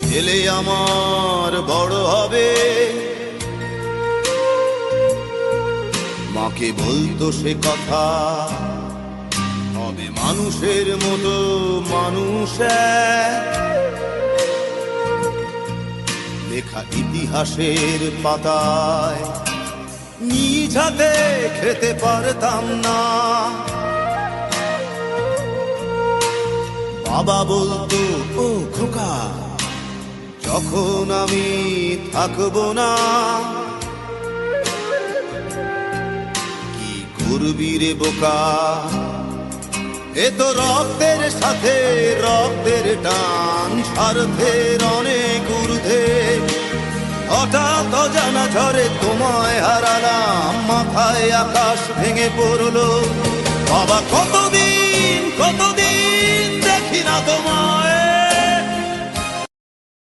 ছেলে আমার বড় হবে, মাকে বলতো সে কথা, হবে মানুষের মতো মানুষ লেখা ইতিহাসের পাতায় নিজ হাতে খেতে পারতাম না। বাবা বলতো, ও খোকা, যখন আমি থাকবো না, কি করবি রে বোকা, এ তো রক্তের সাথে রক্তের টান, স্বার্থের অনেক ঊর্ধ্বে। হঠাৎ অজানা ঝড়ে তোমায় হারালাম, মাথায় আকাশ ভেঙে পড়লো। বাবা কতদিন কতদিন দেখি না তোমায়,